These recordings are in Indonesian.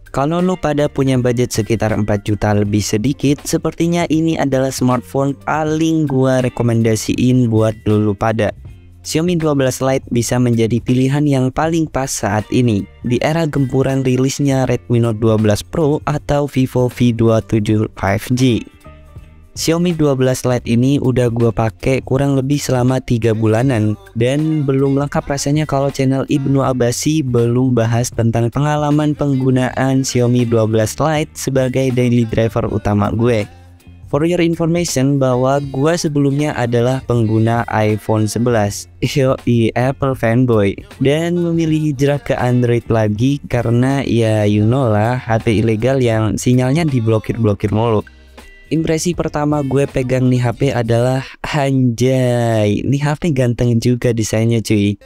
Kalau lo pada punya budget sekitar 4 juta lebih sedikit, sepertinya ini adalah smartphone paling gua rekomendasiin buat lo pada. Xiaomi 12 Lite bisa menjadi pilihan yang paling pas saat ini di era gempuran rilisnya Redmi Note 12 Pro atau Vivo V27 5G. Xiaomi 12 Lite ini udah gua pakai kurang lebih selama 3 bulanan dan belum lengkap rasanya kalau channel Ibnu Abbasi belum bahas tentang pengalaman penggunaan Xiaomi 12 Lite sebagai daily driver utama gue. For your information bahwa gua sebelumnya adalah pengguna iPhone 11, yoi Apple fanboy, dan memilih hijrah ke Android lagi karena ya you know lah, HP ilegal yang sinyalnya diblokir-blokir mulu. Impresi pertama gue pegang nih HP adalah anjay, nih HP ganteng juga desainnya cuy.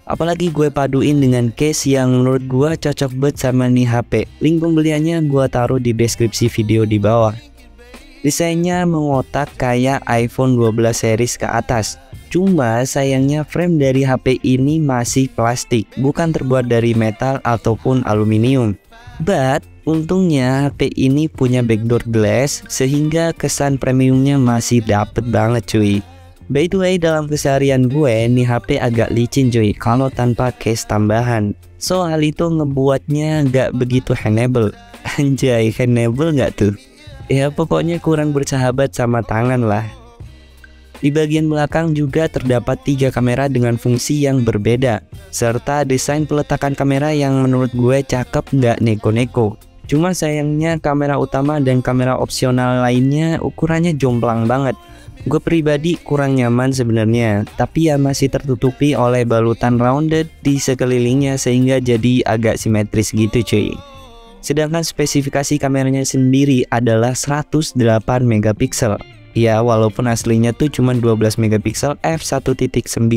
Apalagi gue paduin dengan case yang menurut gue cocok banget sama nih HP. Link pembeliannya gue taruh di deskripsi video di bawah. Desainnya mengotak kayak iPhone 12 series ke atas. Cuma sayangnya frame dari HP ini masih plastik, bukan terbuat dari metal ataupun aluminium. But untungnya HP ini punya backdoor glass sehingga kesan premiumnya masih dapet banget cuy. By the way, dalam keseharian gue nih HP agak licin cuy kalau tanpa case tambahan. So hal itu ngebuatnya gak begitu handable. Anjay, handable gak tuh? Ya pokoknya kurang bersahabat sama tangan lah. Di bagian belakang juga terdapat 3 kamera dengan fungsi yang berbeda, serta desain peletakan kamera yang menurut gue cakep nggak neko-neko. Cuma sayangnya kamera utama dan kamera opsional lainnya ukurannya jomplang banget. Gue pribadi kurang nyaman sebenarnya, tapi ya masih tertutupi oleh balutan rounded di sekelilingnya sehingga jadi agak simetris gitu cuy. Sedangkan spesifikasi kameranya sendiri adalah 108 megapiksel. Ya walaupun aslinya tuh cuma 12 megapiksel f1.9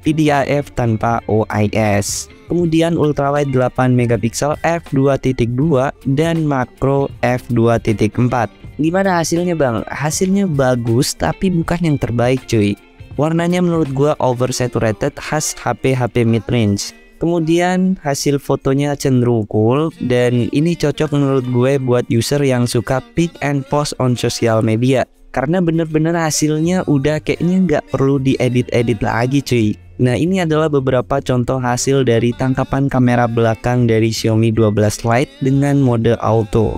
PDAF tanpa OIS. Kemudian ultrawide 8 megapiksel f2.2 dan makro f2.4. Gimana hasilnya bang? Hasilnya bagus tapi bukan yang terbaik cuy. Warnanya menurut gua oversaturated khas HP mid-range. Kemudian hasil fotonya cenderung cool dan ini cocok menurut gue buat user yang suka pick and post on social media. Karena bener-bener hasilnya udah kayaknya nggak perlu diedit-edit lagi cuy. Nah ini adalah beberapa contoh hasil dari tangkapan kamera belakang dari Xiaomi 12 Lite dengan mode auto.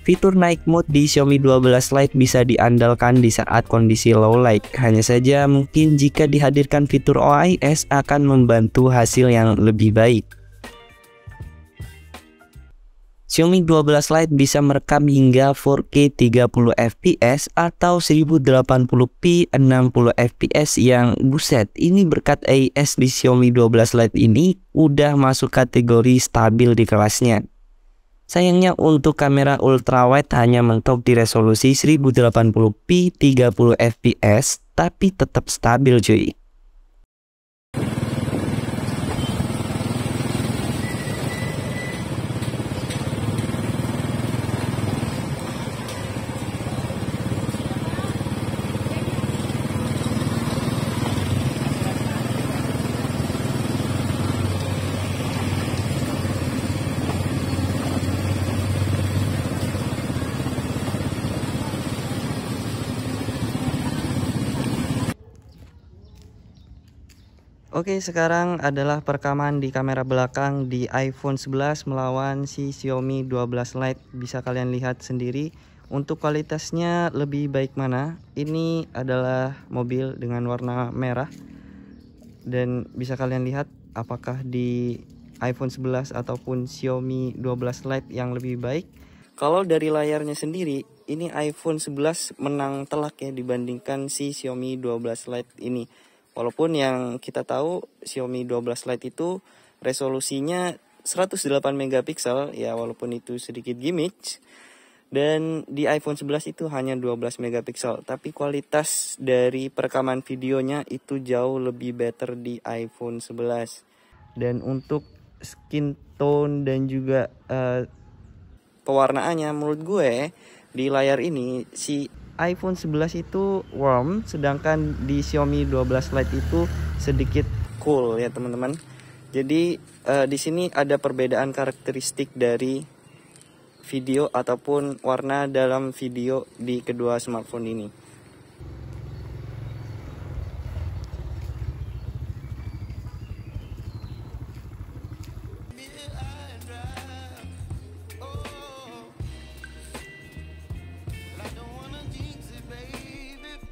Fitur night mode di Xiaomi 12 Lite bisa diandalkan di saat kondisi low light. Hanya saja mungkin jika dihadirkan fitur OIS akan membantu hasil yang lebih baik. Xiaomi 12 Lite bisa merekam hingga 4K 30 fps atau 1080p 60 fps yang buset, ini berkat AIS di Xiaomi 12 Lite ini udah masuk kategori stabil di kelasnya. Sayangnya untuk kamera ultrawide hanya mentok di resolusi 1080p 30 fps tapi tetap stabil cuy. Oke, sekarang adalah perekaman di kamera belakang di iPhone 11 melawan si Xiaomi 12 Lite. Bisa kalian lihat sendiri untuk kualitasnya lebih baik mana. Ini adalah mobil dengan warna merah. Dan bisa kalian lihat apakah di iPhone 11 ataupun Xiaomi 12 Lite yang lebih baik. Kalau dari layarnya sendiri, ini iPhone 11 menang telak ya dibandingkan si Xiaomi 12 Lite ini. Walaupun yang kita tahu Xiaomi 12 Lite itu resolusinya 108 megapiksel ya, walaupun itu sedikit gimmick. Dan di iPhone 11 itu hanya 12 megapiksel, tapi kualitas dari perekaman videonya itu jauh lebih better di iPhone 11. Dan untuk skin tone dan juga pewarnaannya, menurut gue di layar ini si iPhone 11 itu warm, sedangkan di Xiaomi 12 Lite itu sedikit cool ya teman-teman. Jadi di sini ada perbedaan karakteristik dari video ataupun warna dalam video di kedua smartphone ini.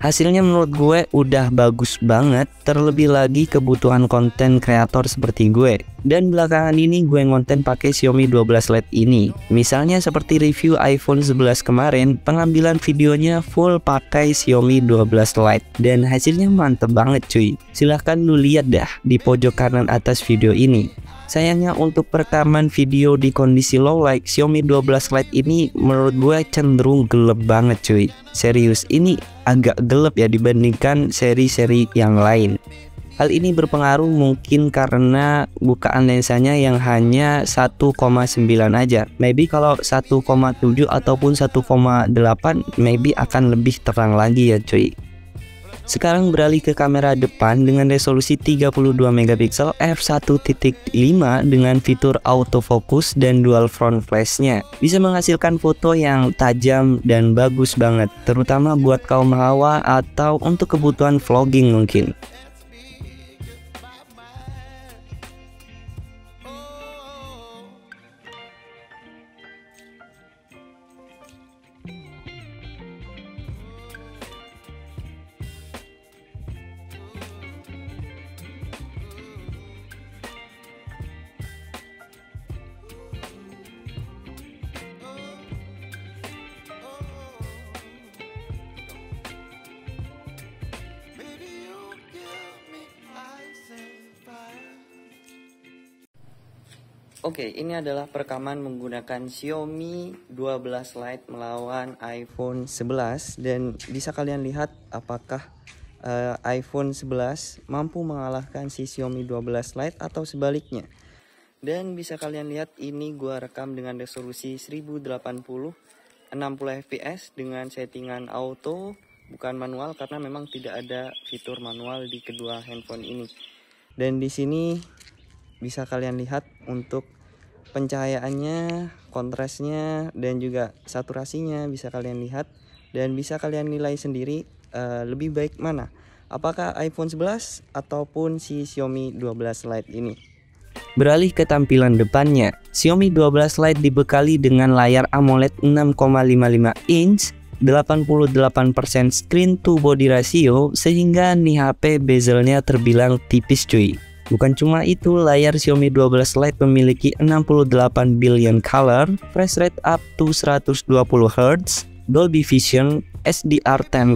Hasilnya menurut gue udah bagus banget, terlebih lagi kebutuhan konten kreator seperti gue. Dan belakangan ini gue ngonten pakai Xiaomi 12 Lite ini. Misalnya seperti review iPhone 11 kemarin, pengambilan videonya full pakai Xiaomi 12 Lite dan hasilnya mantep banget cuy. Silahkan lu lihat dah di pojok kanan atas video ini. Sayangnya untuk perekaman video di kondisi low light, Xiaomi 12 Lite ini menurut gue cenderung gelap banget cuy. Serius, ini agak gelap ya dibandingkan seri-seri yang lain. Hal ini berpengaruh mungkin karena bukaan lensanya yang hanya 1,9 aja. Maybe kalau 1,7 ataupun 1,8 maybe akan lebih terang lagi ya cuy. Sekarang beralih ke kamera depan dengan resolusi 32 megapiksel f1.5 dengan fitur autofocus dan dual front flashnya. Bisa menghasilkan foto yang tajam dan bagus banget, terutama buat kaum hawa atau untuk kebutuhan vlogging mungkin. Oke, ini adalah perekaman menggunakan Xiaomi 12 Lite melawan iPhone 11. Dan bisa kalian lihat apakah iPhone 11 mampu mengalahkan si Xiaomi 12 Lite atau sebaliknya. Dan bisa kalian lihat ini gua rekam dengan resolusi 1080 60 fps dengan settingan auto, bukan manual karena memang tidak ada fitur manual di kedua handphone ini. Dan di sini bisa kalian lihat untuk pencahayaannya, kontrasnya, dan juga saturasinya bisa kalian lihat. Dan bisa kalian nilai sendiri lebih baik mana, apakah iPhone 11 ataupun si Xiaomi 12 Lite ini. Beralih ke tampilan depannya, Xiaomi 12 Lite dibekali dengan layar AMOLED 6,55 inch, 88% screen to body ratio, sehingga nih HP bezelnya terbilang tipis cuy. Bukan cuma itu, layar Xiaomi 12 Lite memiliki 68 billion color, refresh rate up to 120 Hz, Dolby Vision, HDR10+,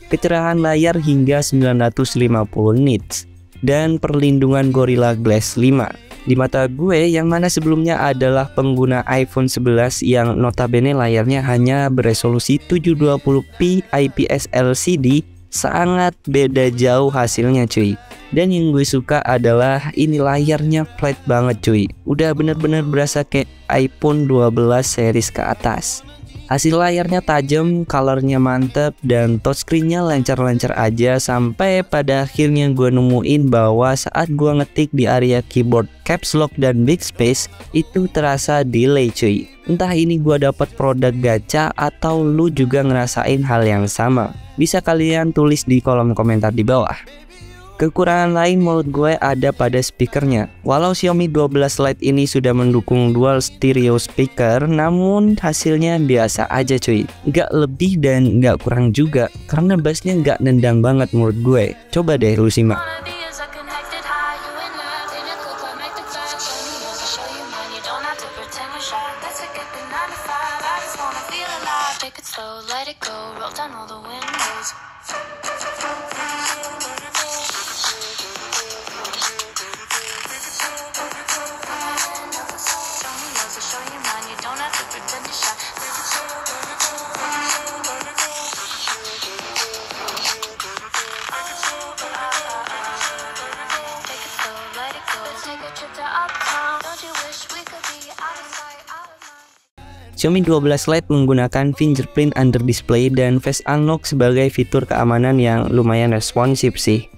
kecerahan layar hingga 950 nits, dan perlindungan Gorilla Glass 5. Di mata gue, yang mana sebelumnya adalah pengguna iPhone 11 yang notabene layarnya hanya beresolusi 720p IPS LCD, sangat beda jauh hasilnya cuy. Dan yang gue suka adalah ini layarnya flat banget cuy. Udah bener-bener berasa kayak iPhone 12 series ke atas. Hasil layarnya tajam, colornya mantep, dan touchscreennya lancar-lancar aja. Sampai pada akhirnya gue nemuin bahwa saat gue ngetik di area keyboard caps lock dan big space itu terasa delay cuy. Entah ini gue dapat produk gacha atau lu juga ngerasain hal yang sama. Bisa kalian tulis di kolom komentar di bawah. Kekurangan lain menurut gue ada pada speakernya. Walau Xiaomi 12 Lite ini sudah mendukung dual stereo speaker, namun hasilnya biasa aja cuy. Gak lebih dan gak kurang juga, karena bassnya gak nendang banget menurut gue. Coba deh lu simak. it go, roll down all the windows. Show your mind, you don't have to pretend to shy. Take it slow, let it go. Let's take a trip to uptown. Don't you wish we could be out of sight, out of mind? Xiaomi 12 Lite menggunakan fingerprint under display dan face unlock sebagai fitur keamanan yang lumayan responsif sih.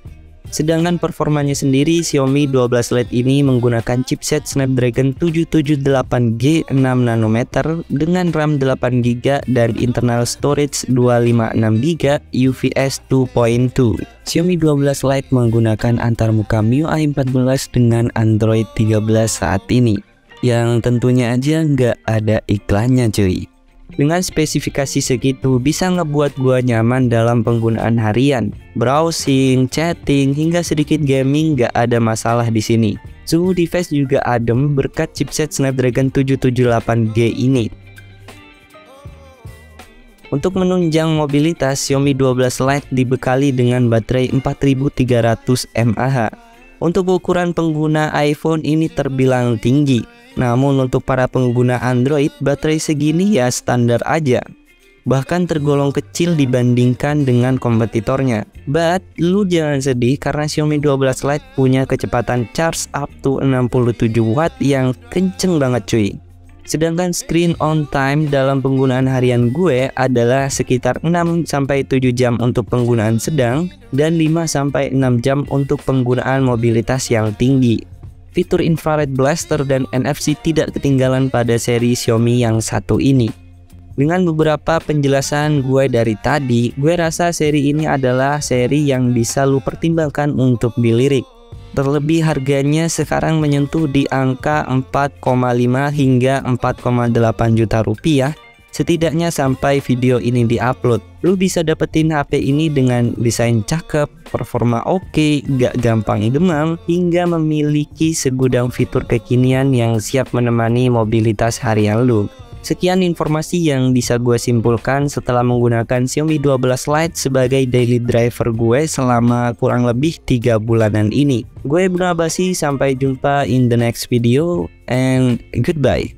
Sedangkan performanya sendiri, Xiaomi 12 Lite ini menggunakan chipset Snapdragon 778G 6nm dengan RAM 8GB dan internal storage 256GB UFS 2.2. Xiaomi 12 Lite menggunakan antarmuka MIUI 14 dengan Android 13 saat ini, yang tentunya aja nggak ada iklannya cuy. Dengan spesifikasi segitu bisa ngebuat gua nyaman dalam penggunaan harian, browsing, chatting, hingga sedikit gaming nggak ada masalah di sini. Suhu device juga adem berkat chipset Snapdragon 778G ini. Untuk menunjang mobilitas, Xiaomi 12 Lite dibekali dengan baterai 4300 mAh. Untuk ukuran pengguna iPhone ini terbilang tinggi. Namun untuk para pengguna Android, baterai segini ya standar aja. Bahkan tergolong kecil dibandingkan dengan kompetitornya. But lu jangan sedih karena Xiaomi 12 Lite punya kecepatan charge up to 67 watt yang kenceng banget cuy. Sedangkan screen on time dalam penggunaan harian gue adalah sekitar 6-7 jam untuk penggunaan sedang dan 5-6 jam untuk penggunaan mobilitas yang tinggi. Fitur infrared blaster dan NFC tidak ketinggalan pada seri Xiaomi yang satu ini. Dengan beberapa penjelasan gue dari tadi, gue rasa seri ini adalah seri yang bisa lu pertimbangkan untuk dilirik. Terlebih harganya sekarang menyentuh di angka 4,5 hingga 4,8 juta rupiah. Setidaknya sampai video ini diupload. Lu bisa dapetin HP ini dengan desain cakep, performa oke, gak gampang demam, hingga memiliki segudang fitur kekinian yang siap menemani mobilitas harian lu. Sekian informasi yang bisa gue simpulkan setelah menggunakan Xiaomi 12 Lite sebagai daily driver gue selama kurang lebih 3 bulanan ini. Gue Ibnu Abasi, sampai jumpa in the next video and goodbye.